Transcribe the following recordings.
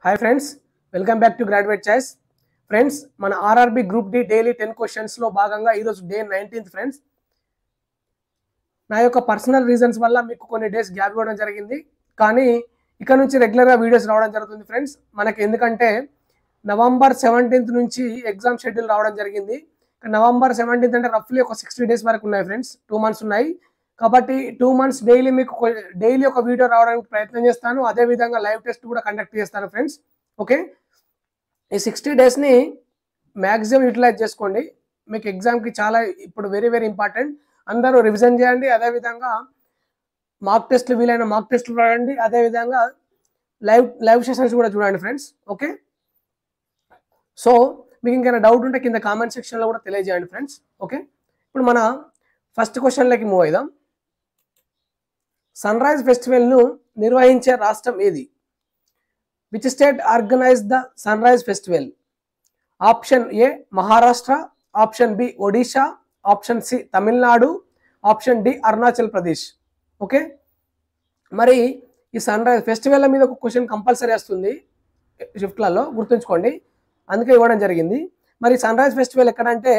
Hi friends, welcome back to Graduate Choice. Friends, మన RRB Group D daily 10 questions లో భాగంగా ఈ రోజు డే 19th ఫ్రెండ్స్. నా యొక్క పర్సనల్ రీజన్స్ వల్ల మీకు కొన్ని డేస్ గ్యాప్ ఇవ్వడం జరిగింది. కానీ ఇక నుంచి రెగ్యులర్ గా వీడియోస్ రావడం జరుగుతుంది ఫ్రెండ్స్. మనకి ఎందుకంటే నవంబర్ 17th నుంచి ఎగ్జామ్ షెడ్యూల్ రావడం జరిగింది. నవంబర్ 17th అంటే రఫ్లీ ఒక 60 డేస్ వరకు ఉన్నాయి ఫ్రెండ్స్. 2 మంత్స్ ఉన్నాయి. కాబట్టి 2 మంత్స్ డైలీ మీకు డైలీ ఒక వీడియో రావడానికి ప్రయత్నం చేస్తాను. అదే విధంగా లైవ్ టెస్ట్ కూడా కండక్ట్ చేస్తాను ఫ్రెండ్స్. ఓకే, ఈ 60 డేస్ని మ్యాక్సిమం యూటిలైజ్ చేసుకోండి. మీకు ఎగ్జామ్కి చాలా ఇప్పుడు వెరీ వెరీ ఇంపార్టెంట్. అందరూ రివిజన్ చేయండి. అదేవిధంగా మార్క్ టెస్ట్లు వీలైన మార్క్ టెస్ట్లు రాయండి. అదేవిధంగా లైవ్ సెషన్స్ కూడా చూడండి ఫ్రెండ్స్. ఓకే, సో మీకు ఇంకేమైనా డౌట్ ఉంటే కింద కామెంట్ సెక్షన్లో కూడా తెలియజేయండి ఫ్రెండ్స్. ఓకే, ఇప్పుడు మన ఫస్ట్ క్వశ్చన్లోకి మూవ్ అవుదాం. సన్ రైజ్ ఫెస్టివల్ను నిర్వహించే రాష్ట్రం ఏది? Which state organize the sunrise festival? Option A Maharashtra, option B Odisha, option C Tamil Nadu, option D Arunachal Pradesh. Okay, మరి ఈ సన్ రైజ్ ఫెస్టివల్ మీద ఒక క్వశ్చన్ కంపల్సరీ వస్తుంది షిఫ్ట్లలో, గుర్తుంచుకోండి. అందుకే ఇవ్వడం జరిగింది. మరి సన్ రైజ్ ఫెస్టివల్ ఎక్కడంటే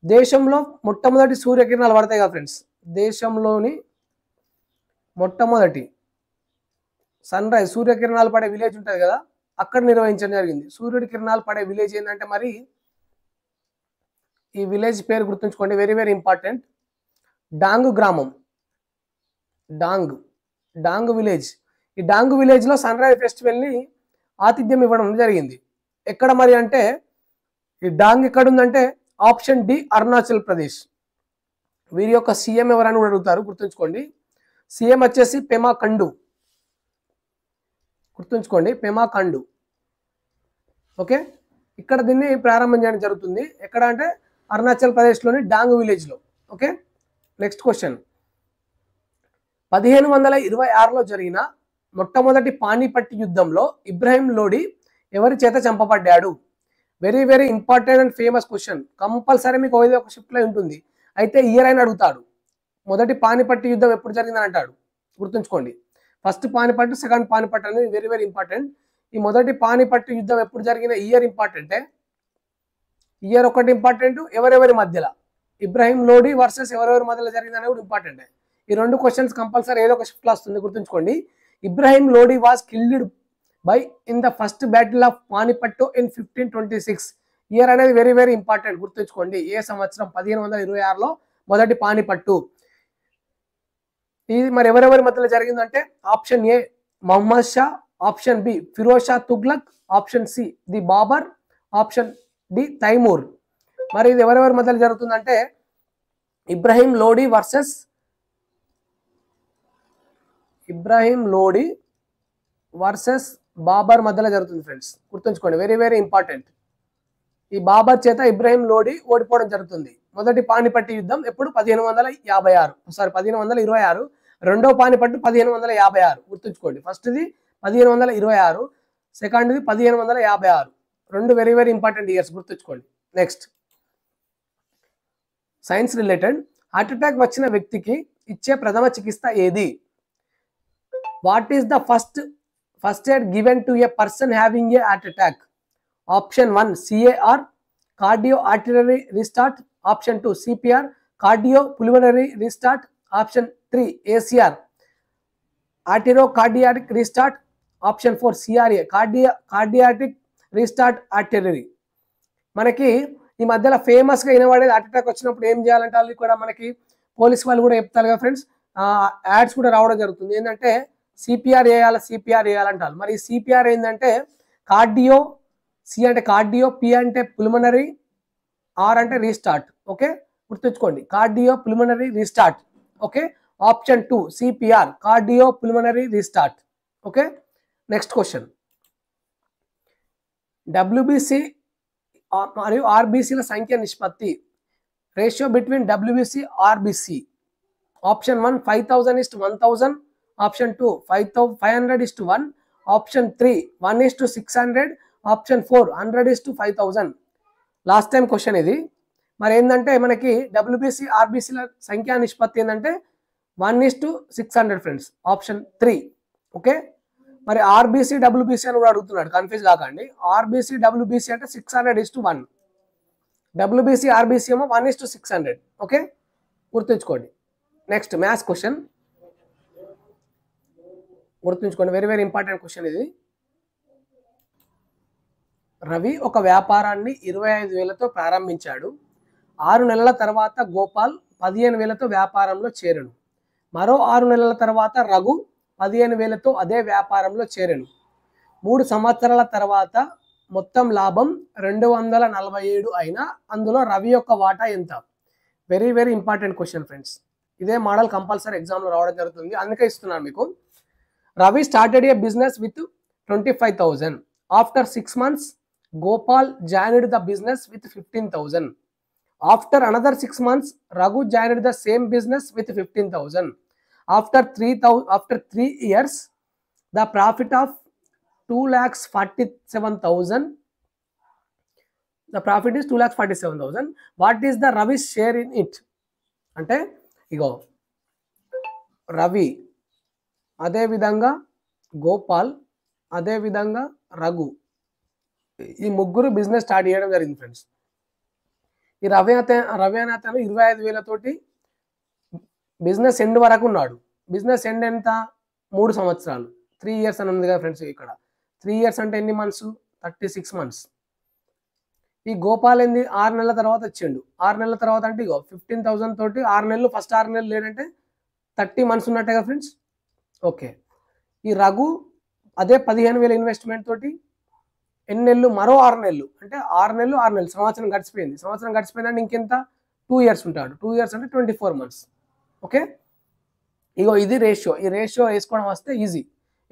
దేశంలో మొట్టమొదటి సూర్యకిరణాలు పడతాయి కదా ఫ్రెండ్స్. దేశంలోని మొట్టమొదటి సన్ రైజ్ సూర్యకిరణాలు పడే విలేజ్ ఉంటుంది కదా, అక్కడ నిర్వహించడం జరిగింది. సూర్యుడి కిరణాలు పడే విలేజ్ ఏంటంటే మరి ఈ విలేజ్ పేరు గుర్తుంచుకోండి, వెరీ వెరీ ఇంపార్టెంట్. డాంగ్ గ్రామం, డాంగ్ విలేజ్. ఈ డాంగ్ విలేజ్లో సన్ రైజ్ ఫెస్టివల్ని ఆతిథ్యం ఇవ్వడం జరిగింది. ఎక్కడ మరి అంటే ఈ డాంగ్ ఎక్కడ ఉందంటే ఆప్షన్ డి అరుణాచల్ ప్రదేశ్. వీరి యొక్క సీఎం ఎవరని కూడా అడుగుతారు, గుర్తుంచుకోండి. సీఎం వచ్చేసి పెమా ఖండు, గుర్తుంచుకోండి, పెమా ఖండు. ఓకే, ఇక్కడ దీన్ని ప్రారంభం చేయడం జరుగుతుంది. ఎక్కడ అంటే అరుణాచల్ ప్రదేశ్లోని డాంగ్ విలేజ్లో. Okay, next question. 1526లో జరిగిన మొట్టమొదటి పానీపట్ యుద్ధంలో ఇబ్రాహిం లోడి ఎవరి చేత చంపబడ్డాడు? Very very important and famous question. Compulsory మీకు ఏదో ఒక షిఫ్ట్లో ఉంటుంది. అయితే ఇయర్ అయినా అడుగుతాడు. మొదటి పానిపట్టు యుద్ధం ఎప్పుడు జరిగిందని అంటాడు, గుర్తుంచుకోండి. ఫస్ట్ పానిపట్టు, సెకండ్ పానిపట్టు అనేది వెరీ వెరీ ఇంపార్టెంట్. ఈ మొదటి పానిపట్టు యుద్ధం ఎప్పుడు జరిగిన ఇయర్ ఇంపార్టెంటే. ఇయర్ ఒకటి ఇంపార్టెంట్, ఎవరెవరి మధ్యలో ఇబ్రాహిం లోడి వర్సెస్ ఎవరెవరి మధ్యలో జరిగిందని కూడా ఇంపార్టెంటే. ఈ రెండు క్వశ్చన్స్ కంపల్సరీ ఏదో ఒక షిఫ్ట్లో వస్తుంది, గుర్తుంచుకోండి. Ibrahim Lodi was killed by in the first battle of Panipat in 1526. Year అనేది వెరీ వెరీ ఇంపార్టెంట్, గుర్తుంచుకోండి. ఏ సంవత్సరం? 1526లో మొదటి పానిపట్టు. ఇది మరి ఎవరెవరి మధ్యలో జరిగిందంటే option A Mohammad Shah, option B Firoz Shah Tughlaq, option C the Babur, option D Timur. మరి ఇది ఎవరెవరి మధ్యలో జరుగుతుందంటే ఇబ్రాహిం లోడి వర్సెస్ బాబర్ మధ్యలో జరుగుతుంది ఫ్రెండ్స్, గుర్తుంచుకోండి. Very very important. ఈ బాబర్ చేత ఇబ్రాహిం లోడి ఓడిపోవడం జరుగుతుంది. మొదటి పానిపట్టు యుద్ధం ఎప్పుడు? 1526. రెండో పానిపట్టు 1556, గుర్తుంచుకోండి. ఫస్ట్ది 1526, సెకండ్ది 1556. రెండు వెరీ వెరీ ఇంపార్టెంట్ ఇయర్స్, గుర్తుంచుకోండి. Next science related. Heart attack వచ్చిన వ్యక్తికి ఇచ్చే ప్రథమ చికిత్స ఏది? What is the first aid given to a person having a heart attack? Option 1 CAR, cardio artillery restart. Option 2 CPR, cardio pulmonary restart. Option 3 ACR, arterio cardiatic restart. Option 4 CRA, cardiatic restart artillery. మనకి ఈ మధ్యలో ఫేమస్గా వినబడేది heart attack వచ్చినప్పుడు ఏం చేయాలంటే వాళ్ళు కూడా మనకి పోలీస్ వాళ్ళు కూడా చెప్తారు కదా ఫ్రెండ్స్, యాడ్స్ కూడా రావడం జరుగుతుంది. ఏంటంటే సిపిఆర్ చేయాలంటారు. మరి సిపిఆర్ ఏంటంటే కార్డియో, సి అంటే కార్డియో, పి అంటే పుల్మనరీ, ఆర్ అంటే రీస్టార్ట్. ఓకే, గుర్తుంచుకోండి, cardio pulmonary restart. Okay, option 2 CPR, cardio pulmonary restart. Okay, next question. WBC మరియు RBCల సంఖ్య నిష్పత్తి, ratio between WBC RBC. Option 1 5000:1000, option 2 500:1, option 3 1:600, option 4 100:5000. Last time question ఇది. మరి ఏంటంటే మనకి WBC RBCల సంఖ్యా నిష్పత్తి ఏంటంటే 1:600 ఫ్రెండ్స్, ఆప్షన్ 3. ఓకే, మరి ఆర్బీసీ డబ్ల్యూబీసీ అని కూడా అడుగుతున్నాడు, కన్ఫ్యూజ్ కాకండి. ఆర్బీసీ డబ్ల్యూబీసీ అంటే 600:1, డబ్ల్యూబీసీ ఆర్బీసీ ఏమో 1:600. ఓకే, గుర్తుంచుకోండి. నెక్స్ట్ మ్యాథ్స్ క్వశ్చన్ గుర్తుంచుకోండి, వెరీ వెరీ ఇంపార్టెంట్ క్వశ్చన్ ఇది. రవి ఒక వ్యాపారాన్ని 25,000తో ప్రారంభించాడు. 6 నెలల తర్వాత గోపాల్ 15,000తో వ్యాపారంలో చేరను. మరో 6 నెలల తర్వాత రఘు 15,000తో అదే వ్యాపారంలో చేరను. 3 సంవత్సరాల తర్వాత మొత్తం లాభం 247 అయినా అందులో రవి యొక్క వాటా ఎంత? Very very important question friends. ఇదే మోడల్ కంపల్సరీ ఎగ్జామ్లో రావడం జరుగుతుంది, అందుకే ఇస్తున్నాను మీకు. Ravi started a business with 25,000. After 6 months Gopal joined the business with 15,000. After another 6 months, Raghu joined the same business with 15,000. After 3 years, the profit of 2,47,000. The profit is 2,47,000. What is the Ravi's share in it? అంటే ఇగో రవి, అదే విధంగా గోపాల్, అదే విధంగా రఘు, ఈ ముగ్గురు business start చేయడం జరిగింది friends. ఈ రవి అనే అతను 25,000తోటి బిజినెస్ ఎండ్ వరకు ఉన్నాడు. బిజినెస్ ఎండ్ ఎంత? 3 సంవత్సరాలు, 3 years అని ఉంది కదా ఫ్రెండ్స్. ఇక్కడ 3 years అంటే ఎన్ని మంత్స్? 36 months. ఈ గోపాల్ ఏంది 6 నెలల తర్వాత వచ్చిండు. 6 నెలల తర్వాత అంటే ఇగో 15,000 తోటి 6 నెలలు, ఫస్ట్ 6 నెలలు లేదంటే 30 months ఉన్నట్టే కదా ఫ్రెండ్స్. ఓకే, ఈ రఘు అదే 15,000 ఇన్వెస్ట్మెంట్ తోటి ఎన్ని నెలలు? మరో 6 నెలలు, అంటే 6 నెలలు 6 నెలలు, సంవత్సరం గడిచిపోయింది. సంవత్సరం గడిచిపోయిందంటే ఇంకెంత? 2 years ఉంటాడు. 2 years అంటే 24 months. ఓకే, ఇగో ఇది రేషియో. ఈ రేషియో వేసుకోవడం వస్తే ఈజీ,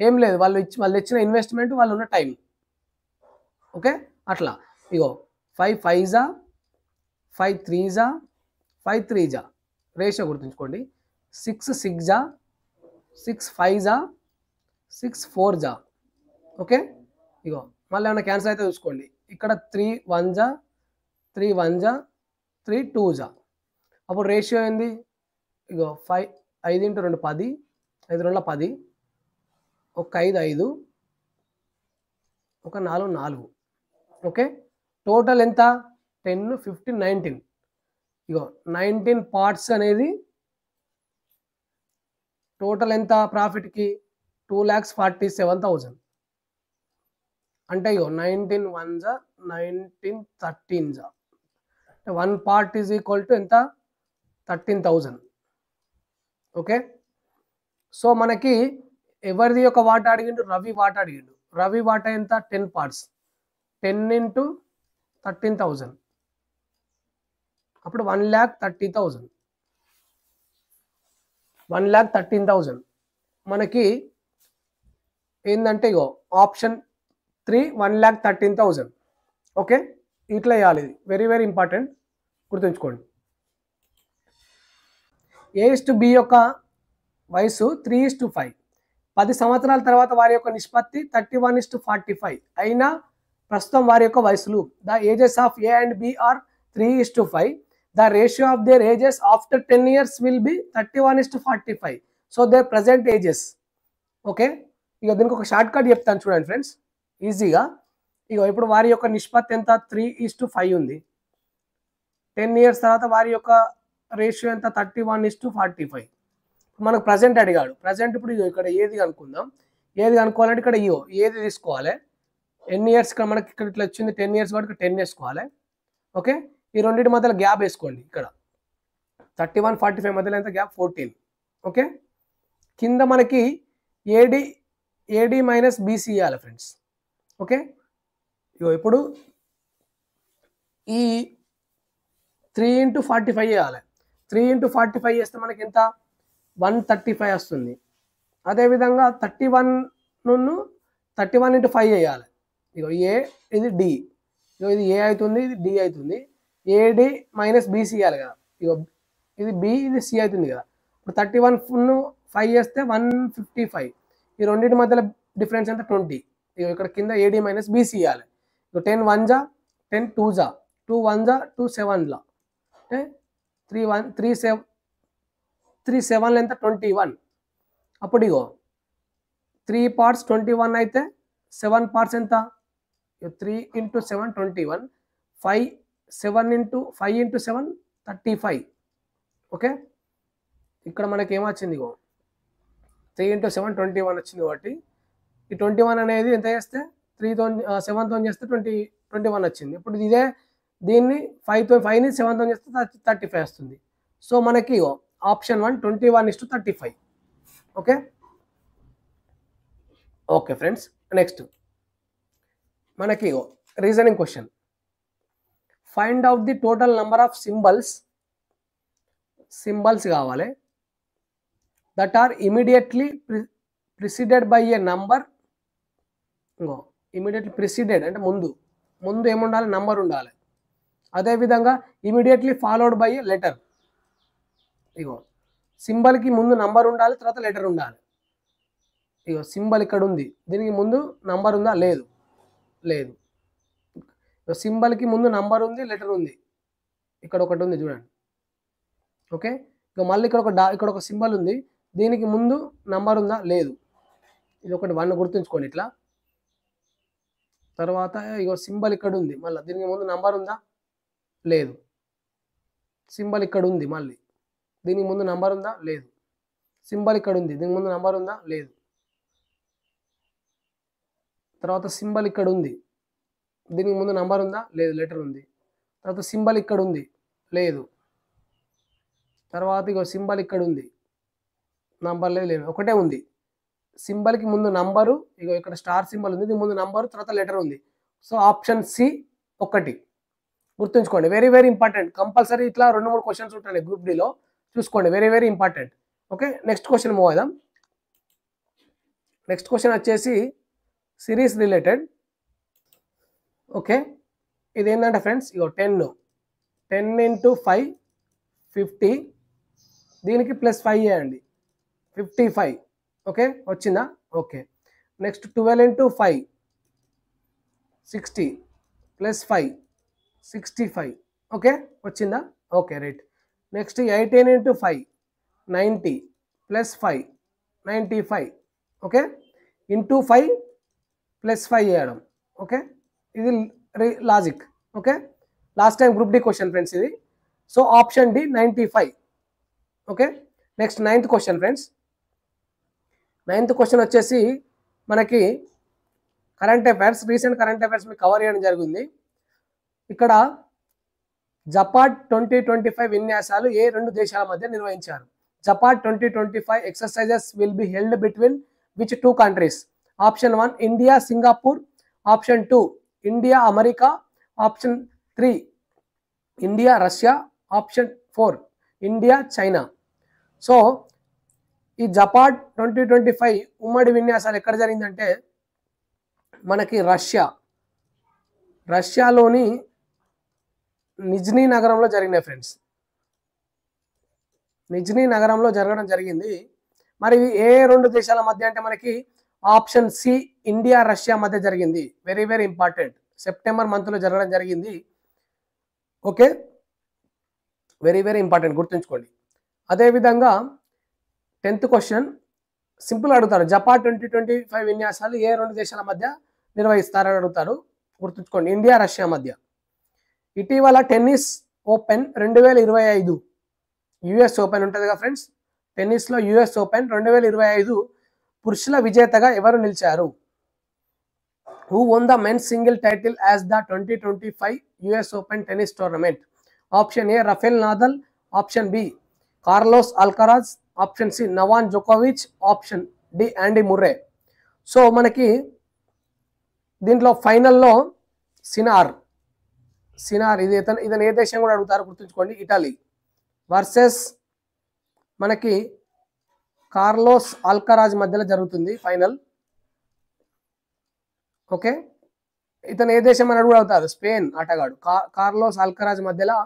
ఏం లేదు. వాళ్ళు ఇచ్చిన ఇన్వెస్ట్మెంట్, వాళ్ళు ఉన్న టైం. ఓకే, అట్లా ఇగో 5 5s 5 3s 5 3s రేషియో గుర్తుంచుకోండి. 6 6s 6 5s 6 4s. ఓకే, ఇగో మళ్ళీ ఏమైనా క్యాన్సల్ అయితే చూసుకోండి. ఇక్కడ 3 1s 3 1s 3 2s. అప్పుడు రేషియో ఏంది? ఇగో 5 5 × 2 10, 5 2 10, ఒక 5 5, ఒక 4 4. ఓకే, టోటల్ ఎంత? 10 15 19. ఇగో 19 పార్ట్స్ అనేది టోటల్ ఎంత ప్రాఫిట్కి? 2,47,000. అంటే ఇగో 19 1s 19 13s. 1 part is equal to ఎంత? 13,000. ఓకే, సో మనకి ఎవరిది యొక్క వాటా అడిగిండు? రవి వాటా అడిగిండు. రవి వాటా ఎంత? 10 parts, 10 × 13,000, అప్పుడు 1,30,000. 1,13,000 మనకి ఏంటంటే ఇగో ఆప్షన్ 3 1,13,000. ఓకే, ఇట్లా వేయాలి. ఇది వెరీ వెరీ ఇంపార్టెంట్, గుర్తుంచుకోండి. A:B యొక్క వయసు 3:5. 10 సంవత్సరాల తర్వాత వారి యొక్క నిష్పత్తి 31:45 అయినా ప్రస్తుతం వారి యొక్క వయసులు. The ages of A and B are 3:5. The ratio of their ages after 10 years will be 31:45. So their present ages. Okay, ఇక దీనికి ఒక షార్ట్ కట్ చెప్తాను చూడండి ఫ్రెండ్స్, ఈజీగా. ఇక ఇప్పుడు వారి యొక్క నిష్పత్తి ఎంత? 3:5 ఉంది. 10 years తర్వాత వారి యొక్క రేషియో ఎంత? 31:45. మనకు ప్రజెంట్ అడిగాడు. ప్రజెంట్ ఇప్పుడు ఇక్కడ ఏది కనుక్కుందాం. ఏది కనుక్కోవాలంటే ఇక్కడ ఏది తీసుకోవాలి? ఎన్ని ఇయర్స్? ఇక్కడ మనకి ఇక్కడ ఇట్లా వచ్చింది 10 years కాబట్టి 10 వేసుకోవాలి. ఓకే, ఈ రెండింటి మధ్యలో గ్యాప్ వేసుకోండి. ఇక్కడ 31 45 మధ్యలో ఎంత గ్యాప్? 14. ఓకే, కింద మనకి ఏడి మైనస్ బీసీ ఇవ్వాలి ఫ్రెండ్స్. ఓకే, ఇగో ఇప్పుడు ఈ 3 × 45 చేయాలి. 3 × 45 చేస్తే మనకి ఎంత? 135 వస్తుంది. అదేవిధంగా 31 × 5 చేయాలి. ఇగో ఏ, ఇది డి, ఇగో ఇది ఏ అవుతుంది, ఇది డి అవుతుంది. ఏడి మైనస్ బీసీ ఇవ్వాలి కదా. ఇగో ఇది బి, ఇది సి అవుతుంది కదా. ఇప్పుడు 31 5 చేస్తే 155. ఈ రెండింటి మధ్యలో డిఫరెన్స్ ఎంత? 20. ఇగో ఇక్కడ కింద ఏడి మైనస్ బీసీ ఇవ్వాలి. ఇగో 10 1s 10 2s 2 1s 2 7s అంటే 3 7 ఎంత? 21. అప్పుడు ఇగో 3 parts 21 అయితే 7 parts ఎంత? 3 into 7 21, 5 7 into 5 into 7 35. ఓకే, ఇక్కడ మనకి ఏమొచ్చింది? 3 into 7 21 వచ్చింది. కాబట్టి ఈ 21 అనేది ఎంత చేస్తే 3తో 7తో చేస్తే 21 వచ్చింది. ఇప్పుడు ఇదే దీన్ని 5ని 7తో చేస్తే 35 వస్తుంది. సో మనకి option 1 21:35. Okay okay friends, next మనకి reasoning question. Find out the total number of symbols కావాలి that are immediately preceded by a number. Immediately preceded అంటే ముందు ఏముండాలి? నంబర్ ఉండాలి. అదేవిధంగా immediately followed by a letter. సింబల్కి ముందు నంబర్ ఉండాలి, తర్వాత లెటర్ ఉండాలి. సింబల్ ఇక్కడ ఉంది, దీనికి ముందు నంబర్ ఉందా? లేదు. సింబల్కి ముందు నంబర్ ఉంది, లెటర్ ఉంది. ఇక్కడ ఒకటి ఉంది చూడండి. ఓకే, ఇక మళ్ళీ ఇక్కడ ఒక సింబల్ ఉంది, దీనికి ముందు నంబర్ ఉందా? లేదు. ఇది ఒకటి 1 గుర్తుంచుకోండి ఇట్లా. తర్వాత సింబల్ ఇక్కడ ఉంది, మళ్ళీ దీనికి ముందు నంబర్ ఉందా? లేదు. సింబల్ ఇక్కడ ఉంది, మళ్ళీ దీనికి ముందు నంబర్ ఉందా? లేదు. సింబల్ ఇక్కడ ఉంది, దీనికి ముందు నంబర్ ఉందా? లేదు. తర్వాత సింబల్ ఇక్కడ ఉంది, దీనికి ముందు నంబర్ ఉందా? లేదు, లెటర్ ఉంది. తర్వాత సింబల్ ఇక్కడ ఉంది, లేదు. తర్వాత సింబల్ ఇక్కడ ఉంది, నంబర్ లేదు, ఒకటే ఉంది. సింబల్కి ముందు నంబరు, ఇక్కడ స్టార్ సింబల్ ఉంది, దీనికి ముందు నంబరు, తర్వాత లెటర్ ఉంది. సో ఆప్షన్ సి 1 గుర్తుంచుకోండి. Very very important. కంపల్సరీ ఇట్లా 2-3 క్వశ్చన్స్ ఉంటాయి గ్రూప్ డిలో, చూసుకోండి. Very very important. Okay, next question move అవుదాం. నెక్స్ట్ క్వశ్చన్ వచ్చేసి సిరీస్ రిలేటెడ్. ఓకే, ఇది ఏంటంటే ఫ్రెండ్స్ 10 into 5 50, దీనికి +5 చేయండి 55. ఓకే, వచ్చిందా? ఓకే. Next 12 into 5 60 +5 65. ఓకే, వచ్చిందా? Okay, right. Next 18 into 5 90 +5 95. Okay, into 5 +5 చేయడం. ఓకే, ఇది logic. Okay, last time group D question friends ఇది. So option D 95. Okay, next 9th question friends. 9th question వచ్చేసి మనకి current affairs, recent current affairs మీకు cover చేయడం జరిగింది. ఇక్కడ జపాట్ 2025 విన్యాసాలు ఏ 2 దేశాల మధ్య నిర్వహించారు? జపాట్ 2025 exercises will be held between which 2 countries? Option 1 India Singapore, option 2 India America, option 3 India Russia, option 4 India China. So ఈ జపాట్ 2025 ఉమ్మడి విన్యాసాలు ఎక్కడ జరిగిందంటే మనకి రష్యాలోని నిజ్నీ నగరంలో జరిగినాయి ఫ్రెండ్స్. నిజ్నీ నగరంలో జరగడం జరిగింది. మరి ఏ 2 దేశాల మధ్య అంటే మనకి ఆప్షన్ సి ఇండియా రష్యా మధ్య జరిగింది. Very very important. సెప్టెంబర్ మంత్లో జరగడం జరిగింది. ఓకే, వెరీ వెరీ ఇంపార్టెంట్, గుర్తుంచుకోండి. అదేవిధంగా 10th క్వశ్చన్ సింపుల్ అడుగుతారు. జపాట్ 2025 విన్యాసాలు ఏ 2 దేశాల మధ్య నిర్వహిస్తారని అడుగుతారు. గుర్తుంచుకోండి, ఇండియా రష్యా మధ్య. ఇటీవల టెన్నిస్ ఓపెన్ 2025 యుఎస్ ఓపెన్ ఉంటుంది కదా ఫ్రెండ్స్. టెన్నిస్లో యుఎస్ ఓపెన్ 2025 పురుషుల విజేతగా ఎవరు నిలిచారు? Who won the men's single title as the 2025 US open tennis tournament? Option A Rafael Nadal, option B Carlos Alcaraz, option C Novak జోకోవిచ్, option D Andy Murray. So మనకి దీంట్లో ఫైనల్లో సినార్ ఇది ఇతను ఏ దేశం కూడా అడుగుతారు, గుర్తుంచుకోండి. ఇటలీ వర్సెస్ మనకి కార్లోస్ అల్కరాజ్ మధ్యలో జరుగుతుంది ఫైనల్. ఓకే, ఇతను ఏ దేశం అని కూడా అడుగుతారు. స్పెయిన్ ఆటగాడు కార్లోస్ అల్కరాజ్ మధ్యలో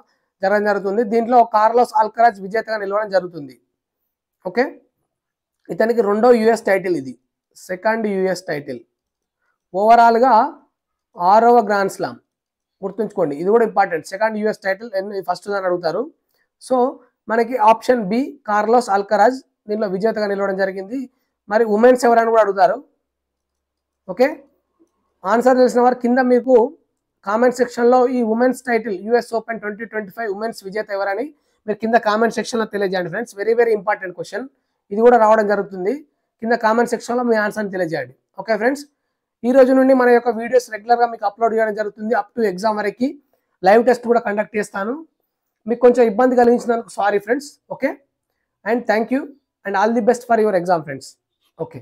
జరగడం జరుగుతుంది. దీంట్లో కార్లోస్ అల్కరాజ్ విజేతగా నిలవడం జరుగుతుంది. ఓకే, ఇతనికి 2వ యుఎస్ టైటిల్, ఇది 2nd యుఎస్ టైటిల్. ఓవరాల్గా 6వ గ్రాండ్ స్లామ్, గుర్తుంచుకోండి. ఇది కూడా important. 2nd US title first దాన్ని అడుగుతారు. సో మనకి ఆప్షన్ బి కార్లోస్ అల్కరాజ్ దీనిలో విజేతగా నిలవడం జరిగింది. మరి ఉమెన్స్ ఎవరని కూడా అడుగుతారు. ఓకే, ఆన్సర్ తెలిసిన వారు కింద మీకు కామెంట్ సెక్షన్లో ఈ women's title US open 2025 women's విజేత ఎవరని మీరు కింద కామెంట్ సెక్షన్లో తెలియజేయండి friends. Very very important question, ఇది కూడా రావడం జరుగుతుంది. కింద కామెంట్ సెక్షన్లో మీ ఆన్సర్ని తెలియజేయండి. ఓకే ఫ్రెండ్స్, ఈ రోజు నుండి మన యొక్క వీడియోస్ రెగ్యులర్గా మీకు అప్లోడ్ చేయడం జరుగుతుంది. అప్ టు ఎగ్జామ్ వరకు లైవ్ టెస్ట్ కూడా కండక్ట్ చేస్తాను. మీకు కొంచెం ఇబ్బంది కలిగించినందుకు sorry friends. Okay, and thank you and all the best for your exam friends. Okay.